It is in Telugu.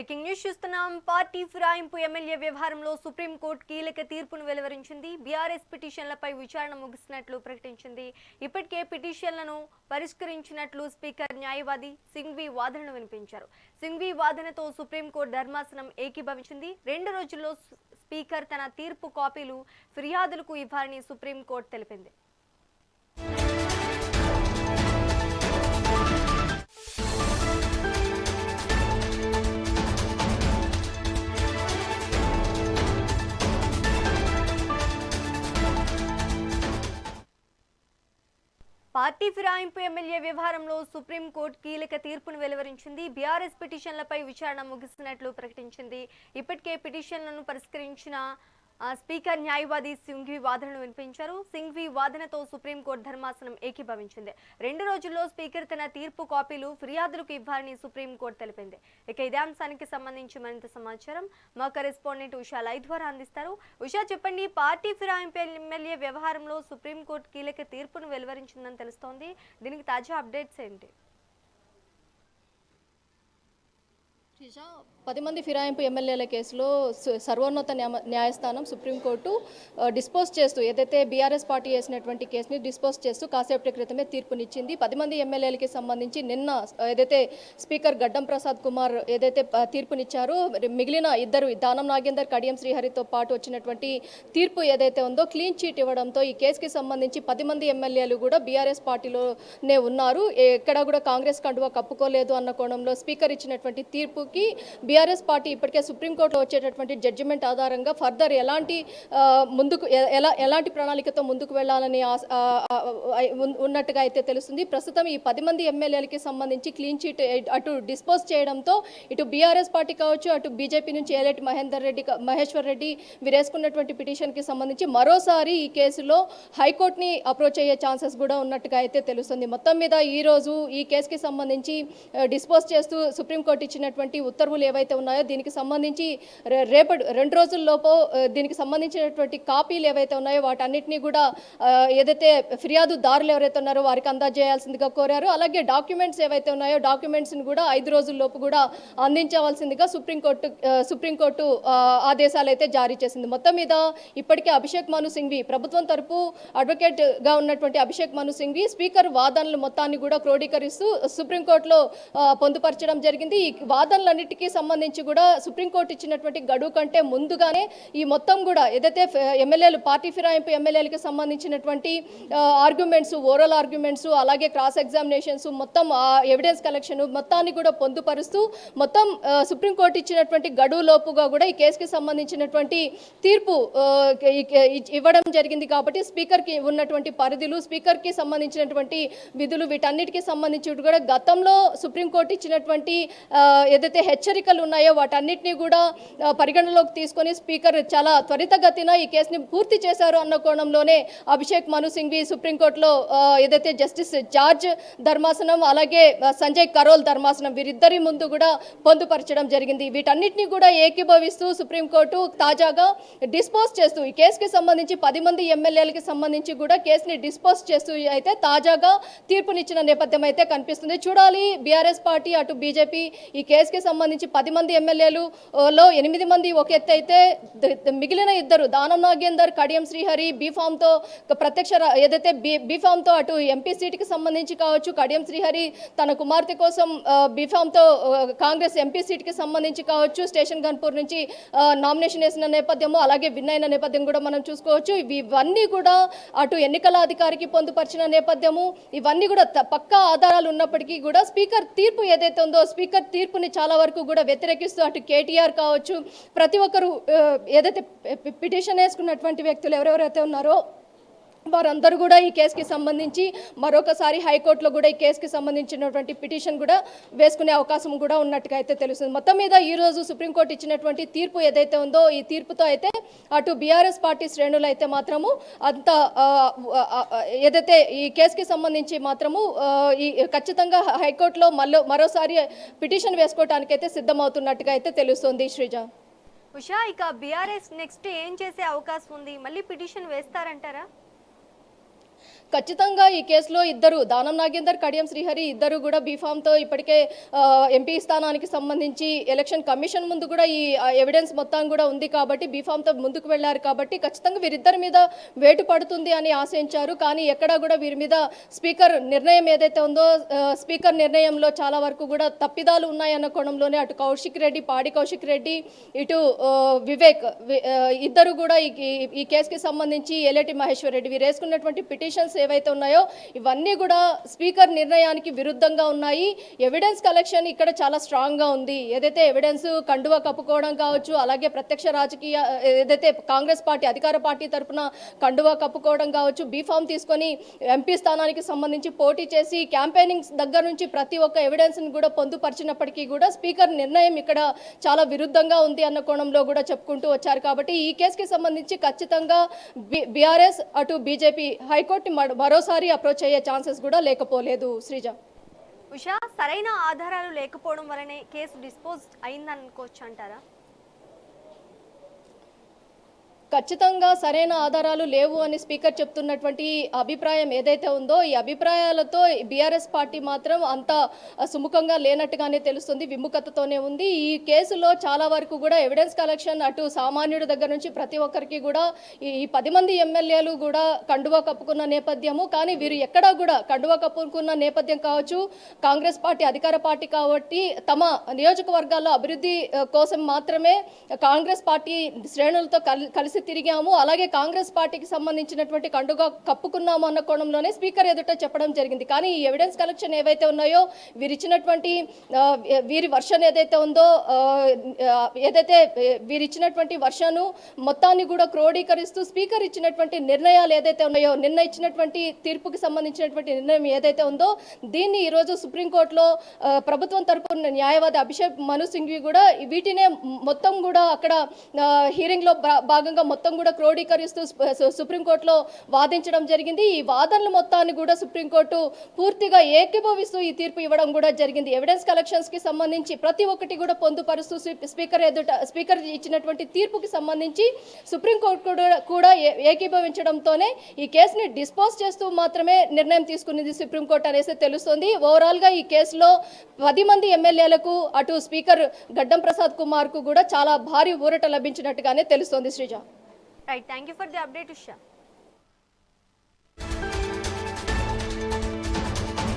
బ్రేకింగ్ న్యూస్ చూస్తున్నాం. పార్టీ ఫిరాయింపు ఎమ్మెల్యే వ్యవహారంలో సుప్రీంకోర్టు కీలక తీర్పును వెలువరించింది. బీఆర్ఎస్ పిటిషన్లపై విచారణ ముగిసినట్లు ప్రకటించింది. ఇప్పటికే పిటిషన్లను పరిష్కరించినట్లు స్పీకర్ న్యాయవాది సింఘ్వి వాదనను వినిపించారు. సింఘ్వి వాదనతో సుప్రీంకోర్టు ధర్మాసనం ఏకీభవించింది. 2 రోజుల్లో స్పీకర్ తన తీర్పు కాపీలు ఫిర్యాదులకు ఇవ్వాలని సుప్రీంకోర్టు తెలిపింది. పార్టీ ఫిరాయింపు ఎమ్మెల్యే వ్యవహారంలో సుప్రీంకోర్టు కీలక తీర్పును వెలువరించింది. బీఆర్ఎస్ పిటిషన్లపై విచారణ ముగిసినట్లు ప్రకటించింది. ఇప్పటికే పిటిషన్లను పరిష్కరించిన స్పీకర్ న్యాయవాది సింఘ్వి వాదనను వినిపించారు. సింఘ్వి వాదనతో సుప్రీంకోర్టు ధర్మాసనం ఏకీభవించింది. 2 రోజుల్లో స్పీకర్ తన తీర్పు కాపీలు ఫిర్యాదులకు ఇవ్వాలని సుప్రీంకోర్టు తెలిపింది. ఇక ఇదే అంశానికి సంబంధించి మరింత సమాచారం మా కరెస్పాండెంట్ ఉషా లైవ్ ద్వారా అందిస్తారు. ఉషా, చెప్పండి, పార్టీ ఫిరాయింపు ఎమ్మెల్యే వ్యవహారంలో సుప్రీంకోర్టు కీలక తీర్పును వెలువరించిందని తెలుస్తోంది. దీనికి తాజా అప్డేట్స్ ఏంటి? 10 మంది ఫిరాయింపు ఎమ్మెల్యేల కేసులో సర్వోన్నత న్యాయస్థానం సుప్రీంకోర్టు డిస్పోజ్ చేస్తూ ఏదైతే బీఆర్ఎస్ పార్టీ చేసినటువంటి కేసుని డిస్పోజ్ చేస్తూ కాసేపటి క్రితమే తీర్పునిచ్చింది. 10 మంది ఎమ్మెల్యేలకి సంబంధించి నిన్న ఏదైతే స్పీకర్ గడ్డం ప్రసాద్ కుమార్ ఏదైతే తీర్పునిచ్చారో మిగిలిన ఇద్దరు దానం నాగేందర్, కడియం శ్రీహరితో పాటు వచ్చినటువంటి తీర్పు ఏదైతే ఉందో క్లీన్ చీట్ ఇవ్వడంతో ఈ కేసుకి సంబంధించి 10 మంది ఎమ్మెల్యేలు కూడా బీఆర్ఎస్ పార్టీలోనే ఉన్నారు. ఎక్కడ కూడా కాంగ్రెస్ కండువా కప్పుకోలేదు అన్న కోణంలో స్పీకర్ ఇచ్చినటువంటి తీర్పుకి బీఆర్ఎస్ పార్టీ ఇప్పటికే సుప్రీంకోర్టులో వచ్చేటటువంటి జడ్జిమెంట్ ఆధారంగా ఫర్దర్ ఎలాంటి ప్రణాళికతో ముందుకు వెళ్లాలని ఉన్నట్టుగా అయితే తెలుస్తుంది. ప్రస్తుతం ఈ 10 మంది ఎమ్మెల్యేలకి సంబంధించి క్లీన్ చీట్ అటు డిస్పోజ్ చేయడంతో ఇటు బీఆర్ఎస్ పార్టీ కావచ్చు, అటు బీజేపీ నుంచి ఏలేటి మహేశ్వర్ రెడ్డి వీరేసుకున్నటువంటి పిటిషన్కి సంబంధించి మరోసారి ఈ కేసులో హైకోర్టుని అప్రోచ్ అయ్యే ఛాన్సెస్ కూడా ఉన్నట్టుగా అయితే తెలుస్తుంది. మొత్తం మీద ఈ రోజు ఈ కేసుకి సంబంధించి డిస్పోజ్ చేస్తూ సుప్రీంకోర్టు ఇచ్చినటువంటి ఉత్తర్వులు ఏవైతే ఉన్నాయో దీనికి సంబంధించి రేపటి 2 రోజుల్లోపు దీనికి సంబంధించినటువంటి కాపీలు ఏవైతే ఉన్నాయో వాటన్నిటినీ కూడా ఏదైతే ఫిర్యాదుదారులు ఎవరైతే ఉన్నారో వారికి అందజేయాల్సిందిగా కోరారు. అలాగే డాక్యుమెంట్స్ ఏవైతే ఉన్నాయో డాక్యుమెంట్స్ని కూడా 5 రోజుల్లోపు కూడా అందించవలసిందిగా సుప్రీంకోర్టు ఆదేశాలు అయితే జారీ చేసింది. మొత్తం మీద ఇప్పటికే అభిషేక్ మను సింఘ్వి ప్రభుత్వం తరపు అడ్వకేట్గా ఉన్నటువంటి అభిషేక్ మను సింఘ్వి స్పీకర్ వాదనలు మొత్తాన్ని కూడా క్రోడీకరిస్తూ సుప్రీంకోర్టులో పొందుపరచడం జరిగింది. ఈ వాదనలన్నిటికీ సంబంధించి కూడా సుప్రీంకోర్టు ఇచ్చినటువంటి గడువు కంటే ముందుగానే ఈ మొత్తం కూడా ఏదైతే ఎమ్మెల్యేలు పార్టీ ఫిరాయింపు ఎమ్మెల్యేలకి సంబంధించినటువంటి ఆర్గ్యుమెంట్స్, ఓరల్ ఆర్గ్యుమెంట్స్, అలాగే క్రాస్ ఎగ్జామినేషన్స్, మొత్తం ఎవిడెన్స్ కలెక్షన్ మొత్తాన్ని కూడా పొందుపరుస్తూ మొత్తం సుప్రీంకోర్టు ఇచ్చినటువంటి గడువు లోపుగా కూడా ఈ కేసుకి సంబంధించినటువంటి తీర్పు ఇవ్వడం జరిగింది. కాబట్టి స్పీకర్కి ఉన్నటువంటి పరిధులు, స్పీకర్కి సంబంధించినటువంటి విధులు, వీటన్నిటికీ సంబంధించి కూడా గతంలో సుప్రీంకోర్టు ఇచ్చినటువంటి ఏదైతే హెచ్చరికలు ఉన్నాయో వాటన్నిటినీ కూడా పరిగణలోకి తీసుకొని స్పీకర్ చాలా త్వరితగతిన ఈ కేసుని పూర్తి చేశారు అన్న కోణంలోనే అభిషేక్ మను సింఘ్వి సుప్రీంకోర్టులో ఏదైతే జస్టిస్ జార్జ్ ధర్మాసనం అలాగే సంజయ్ కరోల్ ధర్మాసనం వీరిద్దరి ముందు కూడా పొందుపరచడం జరిగింది. వీటన్నిటినీ కూడా ఏకీభవిస్తూ సుప్రీంకోర్టు తాజాగా డిస్పోజ్ చేస్తూ ఈ కేసుకి సంబంధించి 10 మంది ఎమ్మెల్యేలకి సంబంధించి కూడా కేసుని డిస్పోజ్ చేస్తూ అయితే తాజాగా తీర్పునిచ్చిన నేపథ్యం అయితే కనిపిస్తుంది. చూడాలి, బీఆర్ఎస్ పార్టీ అటు బీజేపీ ఈ కేసుకి సంబంధించి 10 మంది ఎమ్మెల్యేలులో 8 మంది ఒక ఎత్తు అయితే మిగిలిన ఇద్దరు దానం నాగేందర్, కడియం శ్రీహరి బీఫామ్తో ప్రత్యక్ష ఏదైతే బీఫామ్తో అటు ఎంపీ సీటుకి సంబంధించి కావచ్చు, కడియం శ్రీహరి తన కుమార్తె కోసం బీఫామ్తో కాంగ్రెస్ ఎంపీ సీటుకి సంబంధించి కావచ్చు స్టేషన్ గన్పూర్ నుంచి నామినేషన్ వేసిన నేపథ్యము అలాగే విన్ అయిన నేపథ్యం కూడా మనం చూసుకోవచ్చు. ఇవన్నీ కూడా అటు ఎన్నికల అధికారికి పొందుపరిచిన నేపథ్యము, ఇవన్నీ కూడా పక్కా ఆధారాలు ఉన్నప్పటికీ కూడా స్పీకర్ తీర్పు ఏదైతే ఉందో స్పీకర్ తీర్పుని చాలా వరకు కూడా వ్యతిరేకిస్తూ అటు కేటీఆర్ కావచ్చు, ప్రతి ఒక్కరు ఏదైతే పిటిషన్ వేసుకున్నటువంటి వ్యక్తులు ఎవరెవరైతే ఉన్నారో వారందరూ కూడా ఈ కేసుకి సంబంధించి మరొకసారి హైకోర్టులో కూడా ఈ కేసుకి సంబంధించినటువంటి పిటిషన్ కూడా వేసుకునే అవకాశం కూడా ఉన్నట్టుగా అయితే తెలుస్తుంది. మొత్తం మీద ఈరోజు సుప్రీంకోర్టు ఇచ్చినటువంటి తీర్పు ఏదైతే ఉందో ఈ తీర్పుతో అయితే అటు బీఆర్ఎస్ పార్టీ శ్రేణులు అయితే మాత్రము అంత ఏదైతే ఈ కేసుకి సంబంధించి మాత్రము ఈ ఖచ్చితంగా హైకోర్టులో మరోసారి పిటిషన్ వేసుకోవడానికి అయితే సిద్ధమవుతున్నట్టుగా అయితే తెలుస్తుంది. శ్రీజ, ఉషా, ఇక బీఆర్ఎస్ నెక్స్ట్ ఏం చేసే అవకాశం ఉంది? మళ్ళీ పిటిషన్ వేస్తారంటారా? ఖచ్చితంగా ఈ కేసులో ఇద్దరు దానం నాగేందర్, కడియం శ్రీహరి ఇద్దరు కూడా బీఫామ్తో ఇప్పటికే ఎంపీ స్థానానికి సంబంధించి ఎలక్షన్ కమిషన్ ముందు కూడా ఈ ఎవిడెన్స్ మొత్తం కూడా ఉంది కాబట్టి బీఫామ్తో ముందుకు వెళ్లారు కాబట్టి ఖచ్చితంగా వీరిద్దరి మీద వేటు పడుతుంది అని ఆశించారు. కానీ ఎక్కడా కూడా వీరి మీద స్పీకర్ నిర్ణయం ఏదైతే ఉందో స్పీకర్ నిర్ణయంలో చాలా వరకు కూడా తప్పిదాలు ఉన్నాయన్న కోణంలోనే అటు కౌశిక్ రెడ్డి, పాడి కౌశిక్ రెడ్డి, ఇటు వివేక్ ఇద్దరు కూడా ఈ కేసుకి సంబంధించి ఎలేటి మహేశ్వర్ రెడ్డి వీరు వేసుకున్నటువంటి పిటిషన్స్ ఏవైతే ఉన్నాయో ఇవన్నీ కూడా స్పీకర్ నిర్ణయానికి విరుద్ధంగా ఉన్నాయి. ఎవిడెన్స్ కలెక్షన్ ఇక్కడ చాలా స్ట్రాంగ్గా ఉంది. ఏదైతే ఎవిడెన్స్ కండువా కప్పుకోవడం కావచ్చు, అలాగే ప్రత్యక్ష రాజకీయ ఏదైతే కాంగ్రెస్ పార్టీ అధికార పార్టీ తరఫున కండువా కప్పుకోవడం కావచ్చు, బీఫామ్ తీసుకొని ఎంపీ స్థానానికి సంబంధించి పోటీ చేసి క్యాంపెయినింగ్ దగ్గర నుంచి ప్రతి ఒక్క ఎవిడెన్స్ని కూడా పొందుపరిచినప్పటికీ కూడా స్పీకర్ నిర్ణయం ఇక్కడ చాలా విరుద్ధంగా ఉంది అన్న కోణంలో కూడా చెప్పుకుంటూ వచ్చారు. కాబట్టి ఈ కేసుకి సంబంధించి ఖచ్చితంగా బీఆర్ఎస్ అటు బీజేపీ హైకోర్టు మరోసారి అప్రోచ్ అయ్యే ఛాన్సెస్ కూడా లేకపోలేదు. శ్రీజ, ఉషా, సరైన ఆధారాలు లేకపోవడం వల్లనే కేసు డిస్పోజ్ అయిందనుకోవచ్చు అంటారా? ఖచ్చితంగా సరైన ఆధారాలు లేవు అని స్పీకర్ చెప్తున్నటువంటి అభిప్రాయం ఏదైతే ఉందో ఈ అభిప్రాయాలతో బీఆర్ఎస్ పార్టీ మాత్రం అంత సుముఖంగా లేనట్టుగానే తెలుస్తుంది, విముఖతతోనే ఉంది. ఈ కేసులో చాలా వరకు కూడా ఎవిడెన్స్ కలెక్షన్ అటు సామాన్యుడి దగ్గర నుంచి ప్రతి ఒక్కరికి కూడా ఈ 10 మంది ఎమ్మెల్యేలు కూడా కండువా కప్పుకున్న నేపథ్యము. కానీ వీరు ఎక్కడా కూడా కండువా కప్పుకున్న నేపథ్యం కావచ్చు, కాంగ్రెస్ పార్టీ అధికార పార్టీ కాబట్టి తమ నియోజకవర్గాల్లో అభివృద్ధి కోసం మాత్రమే కాంగ్రెస్ పార్టీ శ్రేణులతో కలిసి తిరిగాము, అలాగే కాంగ్రెస్ పార్టీకి సంబంధించినటువంటి కండుగా కప్పుకున్నాము అన్న కోణంలోనే స్పీకర్ ఎదుట చెప్పడం జరిగింది. కానీ ఈ ఎవిడెన్స్ కలెక్షన్ ఏవైతే ఉన్నాయో వీరిచ్చినటువంటి వీరి వర్షన్ ఏదైతే ఉందో ఏదైతే వీరిచ్చినటువంటి వర్షను మొత్తాన్ని కూడా క్రోడీకరిస్తూ స్పీకర్ ఇచ్చినటువంటి నిర్ణయాలు ఏదైతే ఉన్నాయో నిన్న ఇచ్చినటువంటి తీర్పుకి సంబంధించినటువంటి నిర్ణయం ఏదైతే ఉందో దీన్ని ఈరోజు సుప్రీంకోర్టులో ప్రభుత్వం తరపున న్యాయవాది అభిషేక్ మను సింఘ్వి కూడా వీటినే మొత్తం కూడా అక్కడ హీరింగ్లో భాగంగా మొత్తం కూడా క్రోడీకరిస్తూ సుప్రీంకోర్టులో వాదించడం జరిగింది. ఈ వాదనలు మొత్తాన్ని కూడా సుప్రీంకోర్టు పూర్తిగా ఏకీభవిస్తూ ఈ తీర్పు ఇవ్వడం కూడా జరిగింది. ఎవిడెన్స్ కలెక్షన్స్ కి సంబంధించి ప్రతి ఒక్కటి కూడా పొందుపరుస్తూ స్పీకర్ ఇచ్చినటువంటి తీర్పుకి సంబంధించి సుప్రీంకోర్టు కూడా ఏకీభవించడంతోనే ఈ కేసుని డిస్పోజ్ చేస్తూ మాత్రమే నిర్ణయం తీసుకున్నది సుప్రీంకోర్టు అనేసి తెలుస్తుంది. ఓవరాల్ గా ఈ కేసులో 10 మంది ఎమ్మెల్యేలకు అటు స్పీకర్ గడ్డం ప్రసాద్ కుమార్ కు కూడా చాలా భారీ ఊరట లభించినట్టుగానే తెలుస్తోంది. Sreeja, right, thank you for the update Usha.